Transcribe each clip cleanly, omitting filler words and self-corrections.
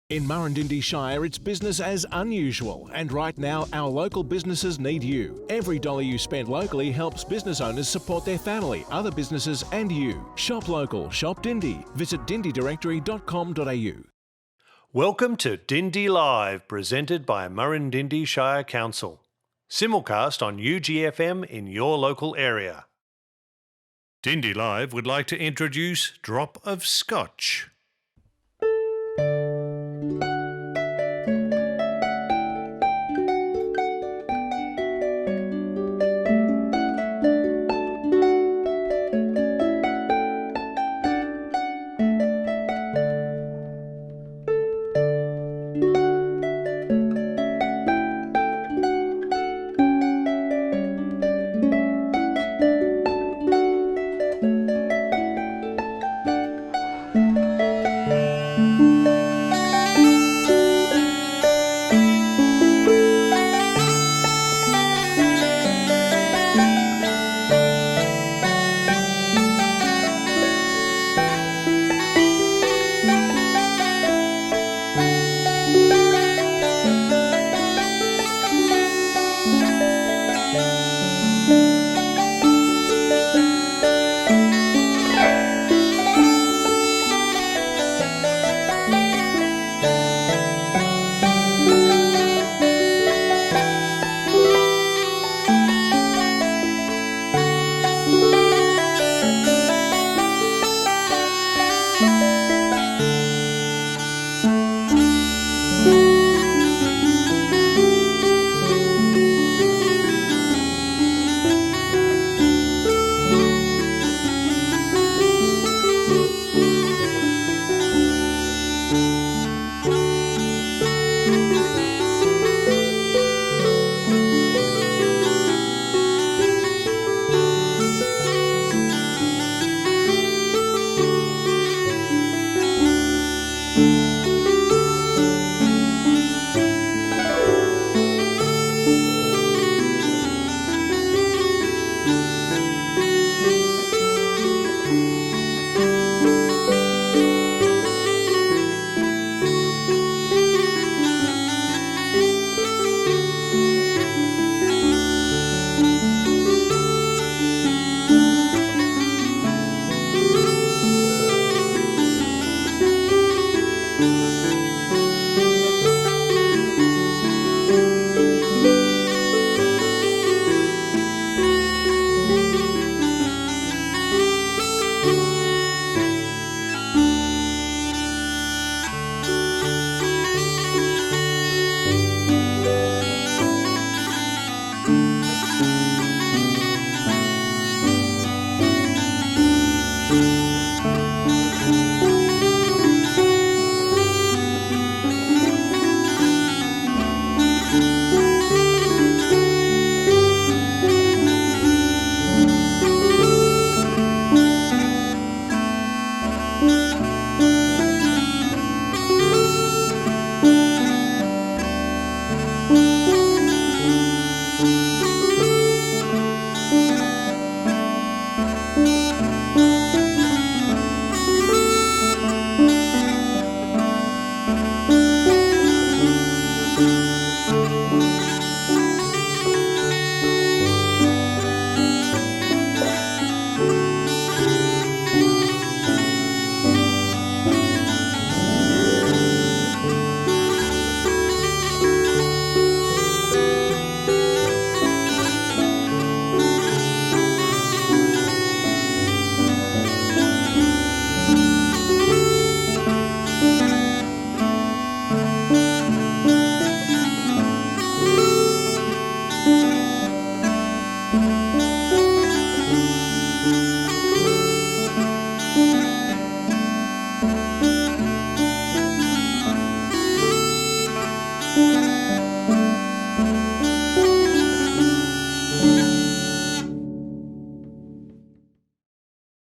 In Murrindindi Shire, it's business as unusual, and right now our local businesses need you. Every dollar you spend locally helps business owners support their family, other businesses and you. Shop local, shop Dindi. Visit dindidirectory.com.au. Welcome to Dindi Live, presented by Murrindindi Shire Council. Simulcast on UGFM in your local area. Dindi Live would like to introduce Drop of Scotch.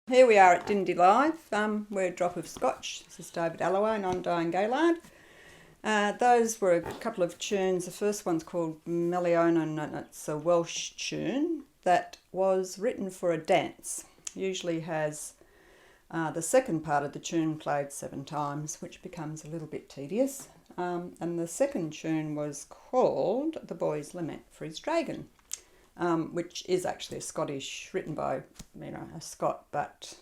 Here we are at Dindi Live. We're a Drop of Scotch. This is David Alloway and I'm Diane Gaylard. Those were a couple of tunes. The first one's called Meliona, and it's a Welsh tune that was written for a dance. Usually has The second part of the tune played 7 times, which becomes a little bit tedious. And the second tune was called The Boy's Lament for His Dragon, which is actually a Scottish, written by a Scot, but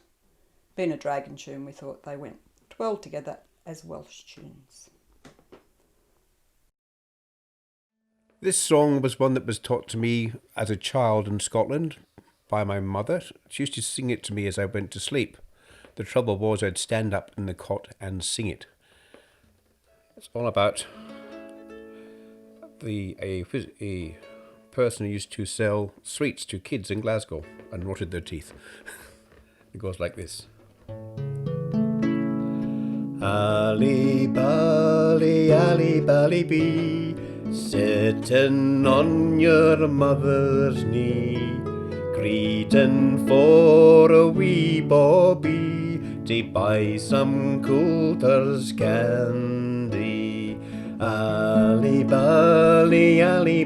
being a dragon tune, we thought they went well together as Welsh tunes. This song was one that was taught to me as a child in Scotland by my mother. She used to sing it to me as I went to sleep. The trouble was I'd stand up in the cot and sing it. It's all about a person who used to sell sweets to kids in Glasgow and rotted their teeth. It goes like this. Ali bally bee, sitting on your mother's knee, greeting for a wee bobby to buy some coulter's candy. Ali bally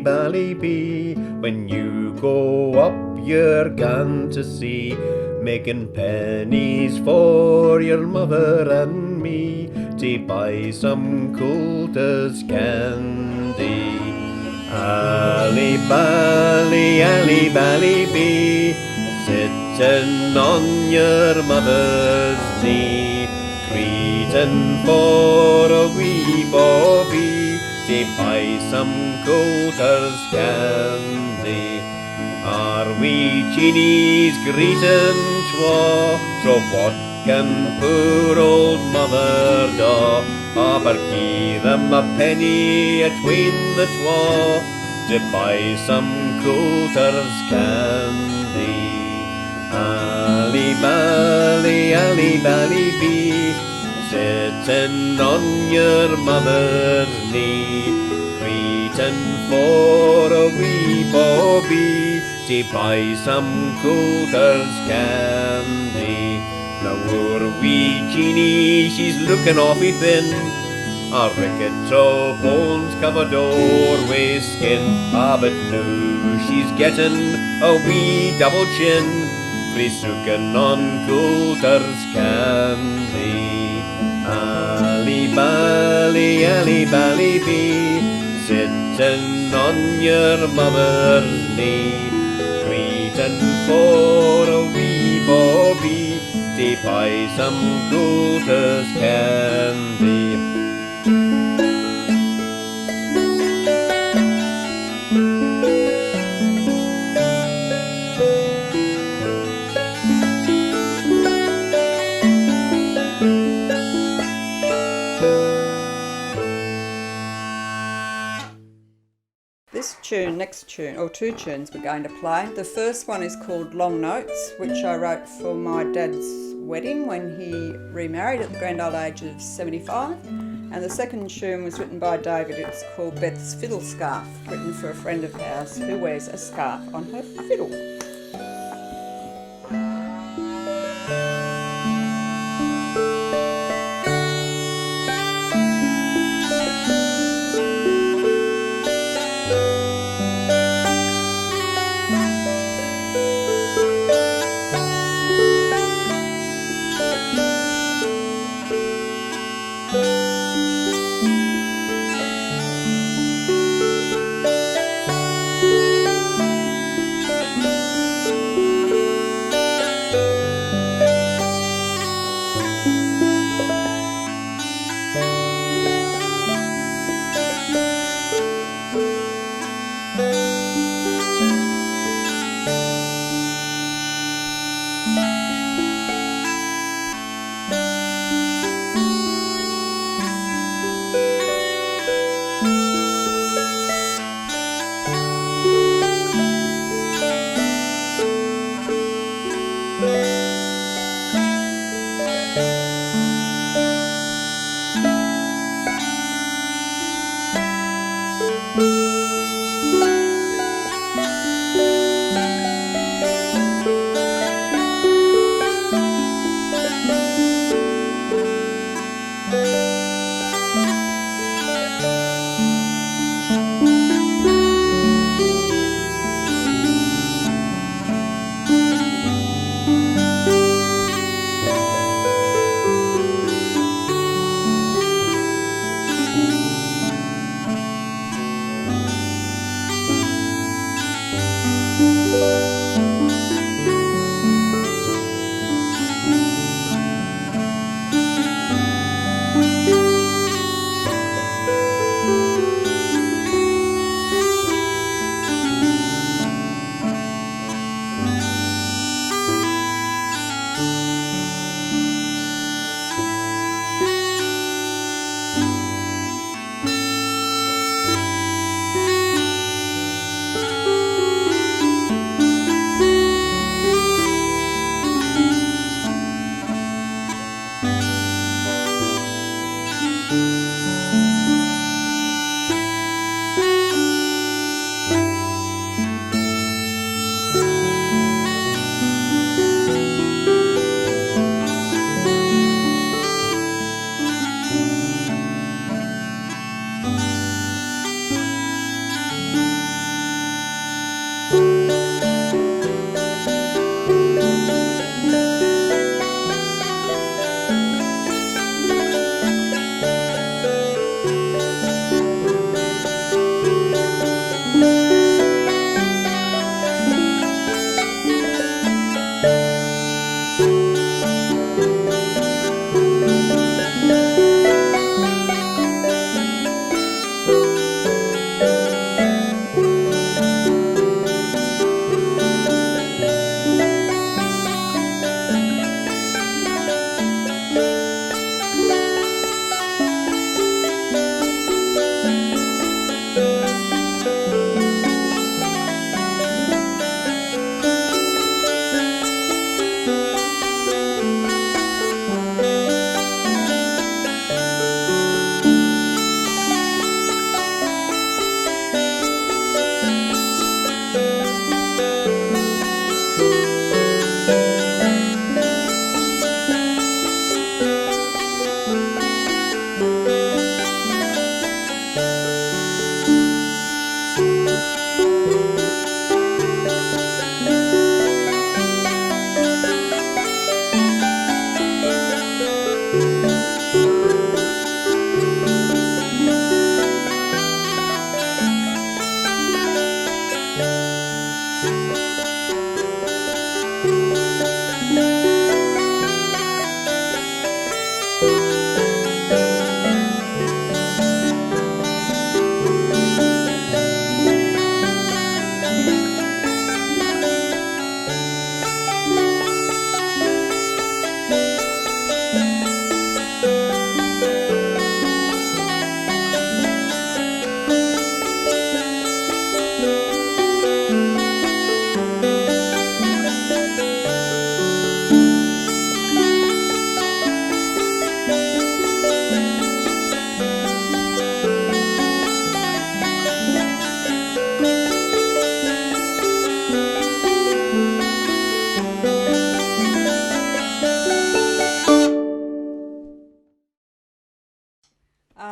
bee, when you go up you're gone to see, making pennies for your mother and me to buy some coulter's candy. Ali bally bee, sitting on your mother's knee, greeting for a wee bobby to buy some coulter's candy. Are we Jeannie's greeting twa? So what can poor old mother do? But gie them a penny atween the twa to buy some coulter's candy. Ali bally bee, sitting on your mother's knee, greeting for a wee bobby to buy some coulter's candy. Now our wee Jeannie, she's looking awfully thin, a ricket o' bones covered o'er wi' skin. But now she's getting a wee double chin, frae sucking on coulter's candy. Ali bally bee, sitting on your mother's knee, greeting for a wee bobby to buy some coulter's candy. Next tune, or 2 tunes we're going to play. The first one is called Long Notes, which I wrote for my dad's wedding when he remarried at the grand old age of 75. And the second tune was written by David. It's called Beth's Fiddle Scarf, written for a friend of ours who wears a scarf on her fiddle.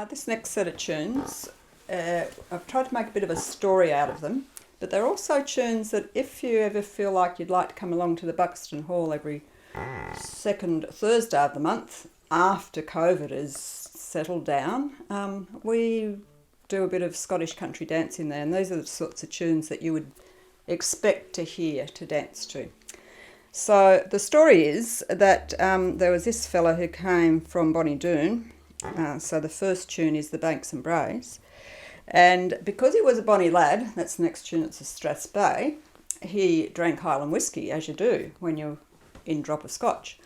This next set of tunes, I've tried to make a bit of a story out of them, but they're also tunes that if you ever feel like you'd like to come along to the Buxton Hall every second Thursday of the month after COVID is settled down, we do a bit of Scottish country dance in there, and these are the sorts of tunes that you would expect to hear to dance to. So the story is that there was this fella who came from Bonnie-Doon. So the first tune is the Banks and Braes, and because he was a bonny lad, that's the next tune, it's a Strathspey, he drank Highland whiskey, as you do when you're in drop of Scotch,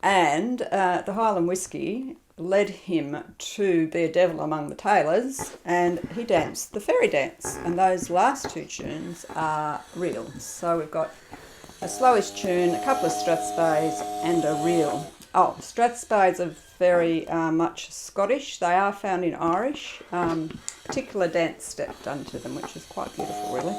and the Highland whiskey led him to be a devil among the tailors, and he danced the fairy dance, and those last two tunes are reels. So we've got a slowish tune, a couple of Strathspeys and a reel. Oh, Strathspeys are very much Scottish. They are found in Irish. Particular dance step done to them, which is quite beautiful, really.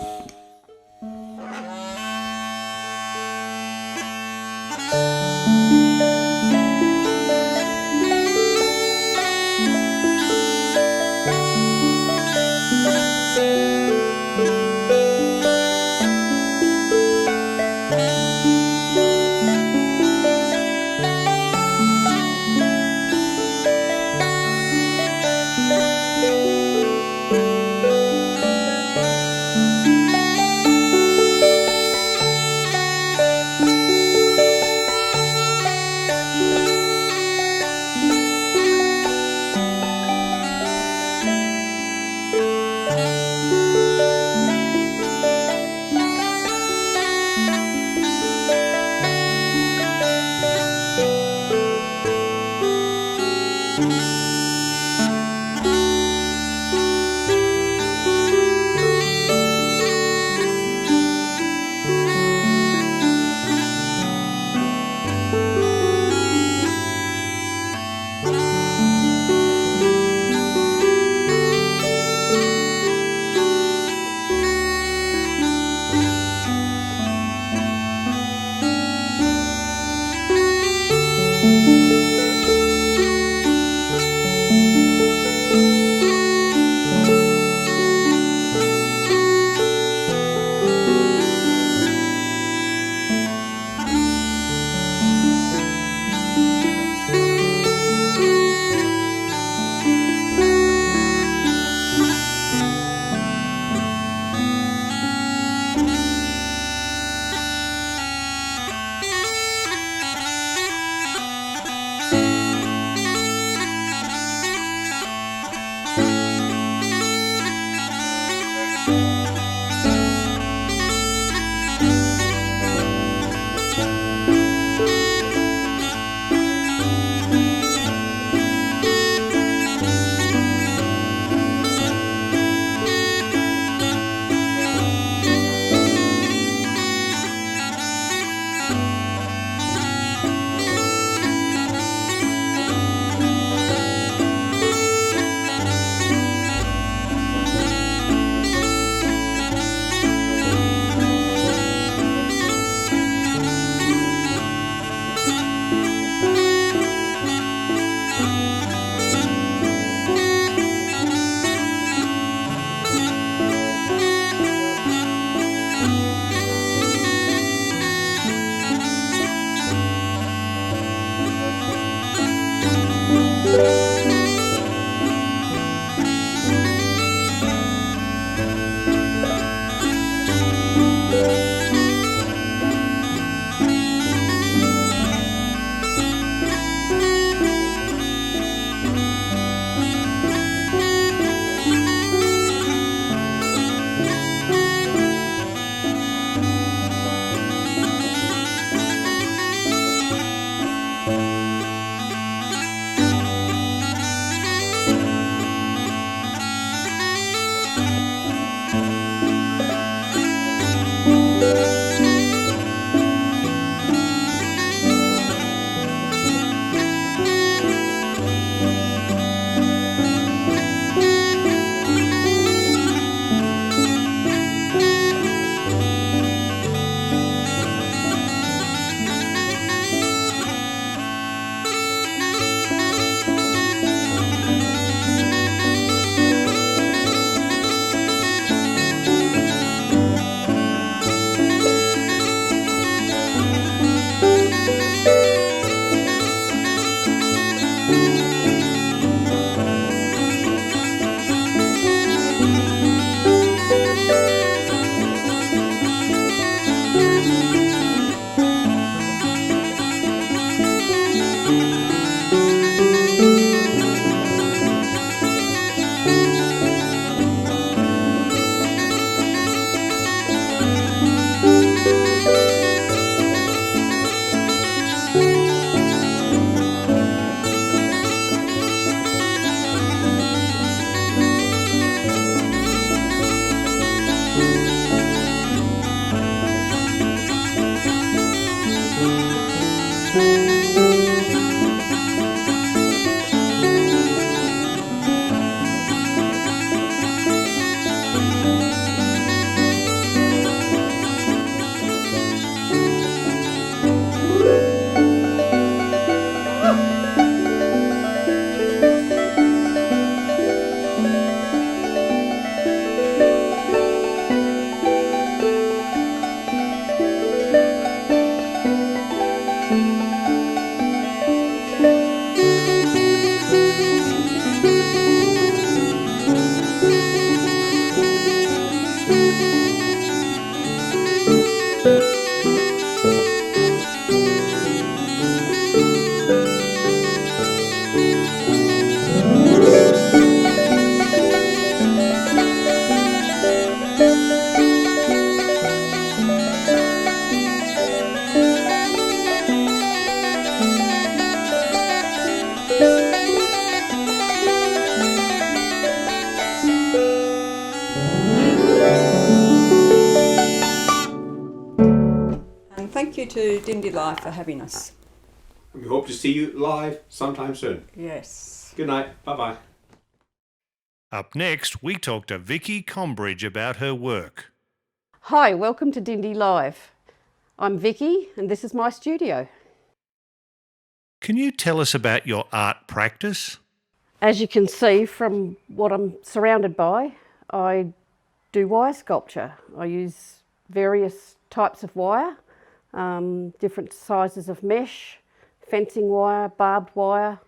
to Dindi Live for having us. We hope to see you live sometime soon. Yes. Good night. Bye-bye. Up next, we talk to Vicki Combridge about her work. Hi, welcome to Dindi Live. I'm Vicki and this is my studio. Can you tell us about your art practice? As you can see from what I'm surrounded by, I do wire sculpture. I use various types of wire, different sizes of mesh, fencing wire, barbed wire,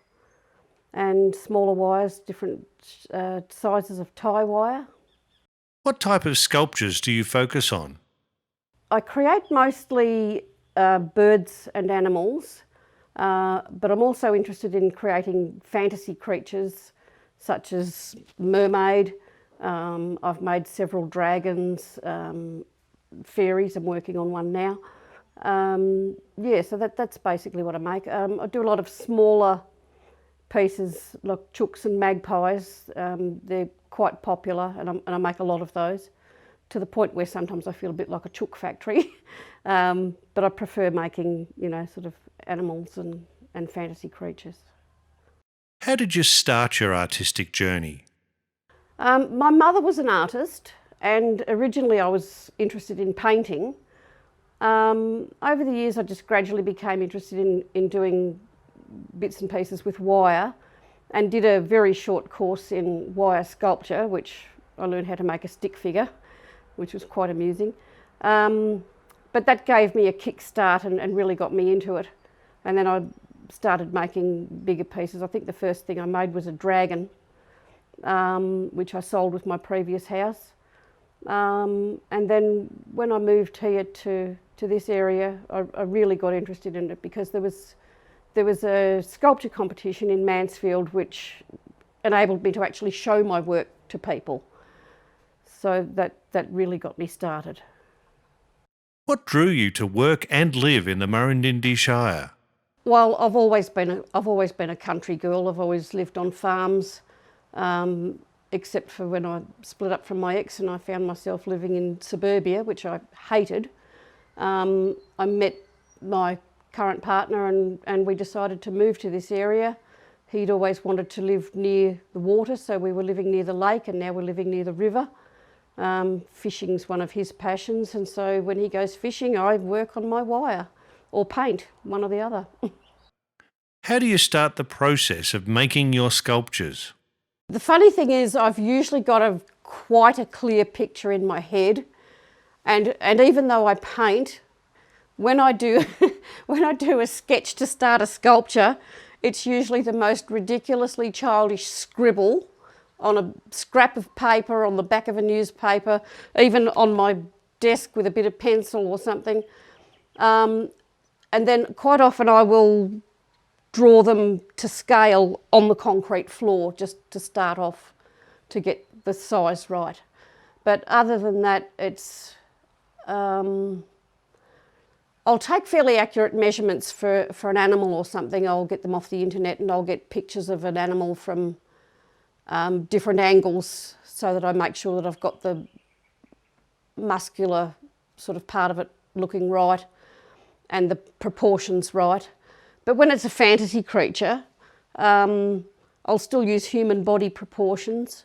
and smaller wires, different sizes of tie wire. What type of sculptures do you focus on? I create mostly birds and animals, but I'm also interested in creating fantasy creatures such as mermaid. I've made several dragons, fairies. I'm working on one now. So that's basically what I make. I do a lot of smaller pieces like chooks and magpies. They're quite popular and I make a lot of those, to the point where sometimes I feel a bit like a chook factory. But I prefer making, sort of animals and fantasy creatures. How did you start your artistic journey? My mother was an artist and originally I was interested in painting. Over the years I just gradually became interested in doing bits and pieces with wire and did a very short course in wire sculpture, which I learned how to make a stick figure, which was quite amusing. But that gave me a kickstart and really got me into it. And then I started making bigger pieces. I think the first thing I made was a dragon, which I sold with my previous house. And then when I moved here to this area, I really got interested in it because there was a sculpture competition in Mansfield which enabled me to actually show my work to people. So that really got me started. What drew you to work and live in the Murrindindi Shire? Well, I've always been a country girl. I've always lived on farms, except for when I split up from my ex and I found myself living in suburbia, which I hated. I met my current partner and we decided to move to this area. He'd always wanted to live near the water, so we were living near the lake, and now we're living near the river. Fishing's one of his passions, and so when he goes fishing I work on my wire or paint, one or the other. How do you start the process of making your sculptures? The funny thing is I've usually got quite a clear picture in my head, and even though I paint, when I do a sketch to start a sculpture, it's usually the most ridiculously childish scribble on a scrap of paper, on the back of a newspaper, even on my desk with a bit of pencil or something. And then quite often I will draw them to scale on the concrete floor just to start off to get the size right. But other than that, it's I'll take fairly accurate measurements for an animal or something. I'll get them off the internet and I'll get pictures of an animal from different angles so that I make sure that I've got the muscular sort of part of it looking right and the proportions right. But when it's a fantasy creature, I'll still use human body proportions.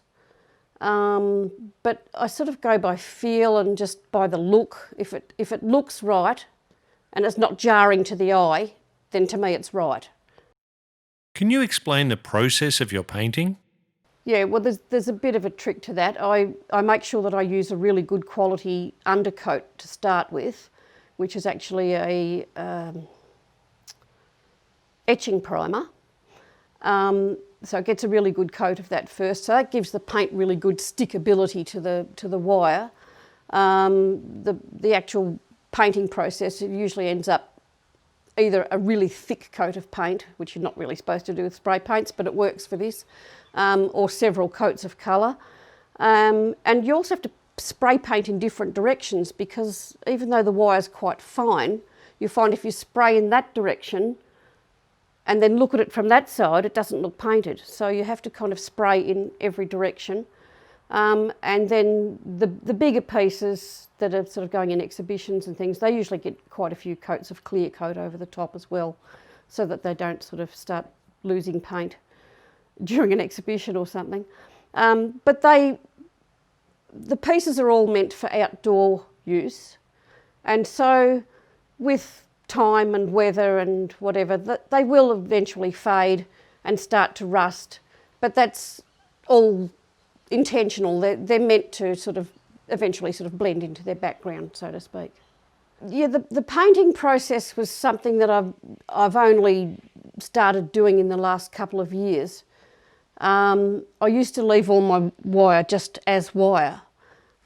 But I sort of go by feel and just by the look. If it looks right and it's not jarring to the eye, then to me it's right. Can you explain the process of your painting? Yeah, well there's a bit of a trick to that. I make sure that I use a really good quality undercoat to start with, which is actually a etching primer. So it gets a really good coat of that first. So that gives the paint really good stickability to the wire. The actual painting process, it usually ends up either a really thick coat of paint, which you're not really supposed to do with spray paints, but it works for this, or several coats of colour. And you also have to spray paint in different directions, because even though the wire's quite fine, you find if you spray in that direction and then look at it from that side, it doesn't look painted. So you have to kind of spray in every direction. And then the bigger pieces that are sort of going in exhibitions and things, they usually get quite a few coats of clear coat over the top as well, so that they don't sort of start losing paint during an exhibition or something. But the pieces are all meant for outdoor use, and so with time and weather and whatever, they will eventually fade and start to rust, but that's all intentional. They're meant to sort of eventually sort of blend into their background, so to speak. Yeah, the painting process was something that I've only started doing in the last couple of years. I used to leave all my wire just as wire,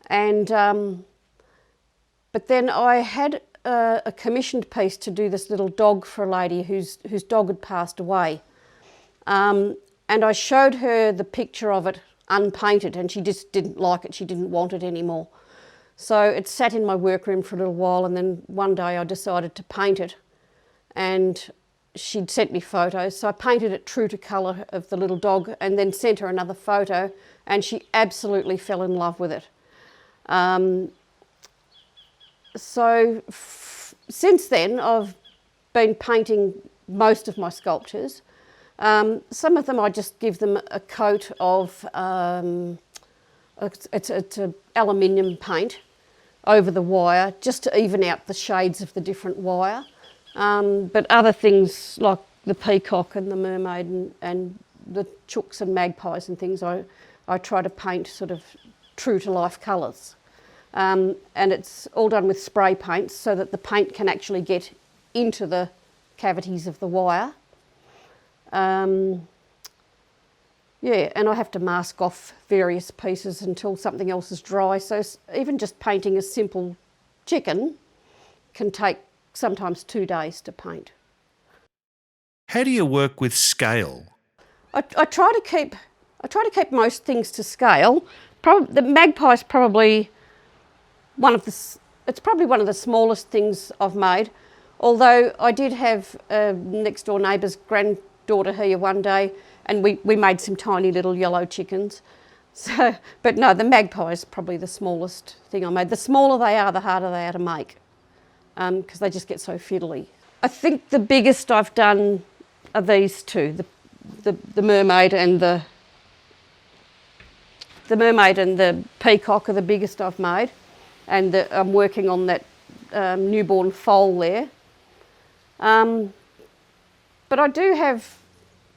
and but then I had a commissioned piece to do this little dog for a lady whose dog had passed away, and I showed her the picture of it unpainted, and she just didn't like it. She didn't want it anymore. So it sat in my workroom for a little while, and then one day I decided to paint it, and she'd sent me photos, so I painted it true to colour of the little dog and then sent her another photo, and she absolutely fell in love with it. So since then I've been painting most of my sculptures. Some of them I just give them a coat of, it's a aluminium paint over the wire, just to even out the shades of the different wire. But other things like the peacock and the mermaid and the chooks and magpies and things, I try to paint sort of true to life colours. And it's all done with spray paints so that the paint can actually get into the cavities of the wire. Yeah, and I have to mask off various pieces until something else is dry. So even just painting a simple chicken can take sometimes 2 days to paint. How do you work with scale? I try to keep most things to scale. The magpie is probably one of the smallest things I've made. Although I did have a next door neighbour's granddaughter here one day, and we made some tiny little yellow chickens. So, but no, the magpie is probably the smallest thing I made. The smaller they are, the harder they are to make, because they just get so fiddly. I think the biggest I've done are these two, the mermaid and the peacock are the biggest I've made, and I'm working on that newborn foal there. But I do have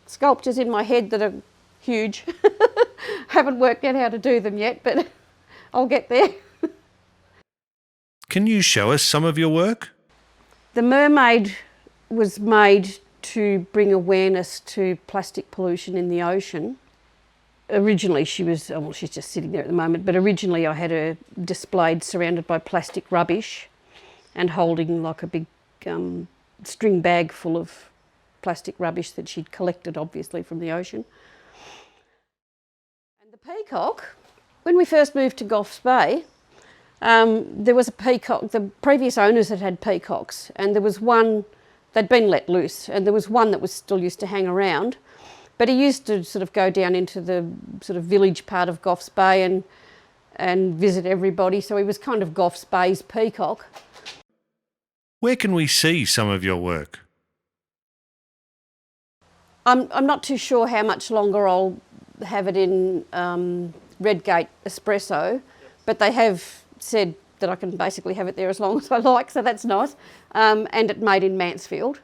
sculptures in my head that are huge. Haven't worked out how to do them yet, but I'll get there. Can you show us some of your work? The mermaid was made to bring awareness to plastic pollution in the ocean. Originally she's just sitting there at the moment, but originally I had her displayed surrounded by plastic rubbish and holding like a big string bag full of plastic rubbish that she'd collected obviously from the ocean. And the peacock, when we first moved to Goffs Bay, there was a peacock. The previous owners had peacocks, and there was one, they'd been let loose, and there was one that was still used to hang around, but he used to sort of go down into the sort of village part of Goffs Bay and visit everybody, so he was kind of Goffs Bay's peacock. Where can we see some of your work? I'm not too sure how much longer I'll have it in Redgate Espresso, but they have said that I can basically have it there as long as I like, so that's nice. And it made in Mansfield.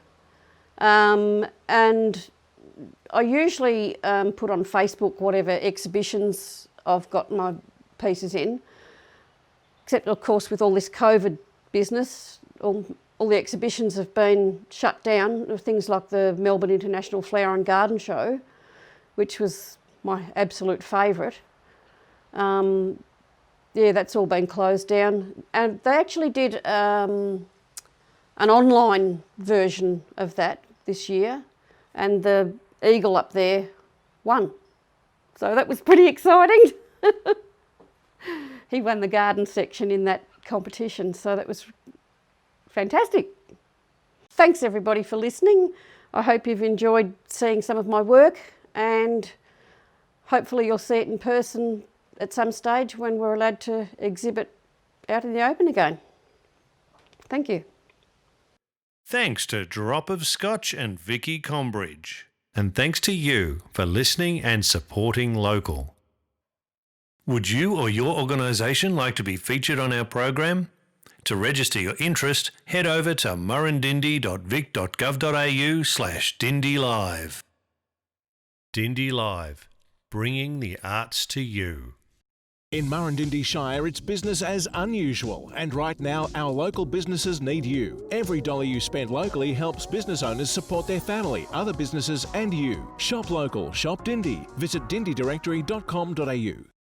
And I usually put on Facebook whatever exhibitions I've got my pieces in, except of course with all this COVID business, all the exhibitions have been shut down, things like the Melbourne International Flower and Garden Show, which was my absolute favourite. Yeah, that's all been closed down. And they actually did an online version of that this year, and the eagle up there won. So that was pretty exciting. He won the garden section in that competition, so that was fantastic. Thanks everybody for listening. I hope you've enjoyed seeing some of my work, and hopefully you'll see it in person at some stage when we're allowed to exhibit out in the open again. Thank you. Thanks to Drop of Scotch and Vicki Combridge. And thanks to you for listening and supporting local. Would you or your organisation like to be featured on our program? To register your interest, head over to murrindindi.vic.gov.au/Dindi Live. Dindi Live, bringing the arts to you. In Murrindindi Shire, it's business as unusual, and right now our local businesses need you. Every dollar you spend locally helps business owners support their family, other businesses and you. Shop local, shop Dindi. Visit dindidirectory.com.au.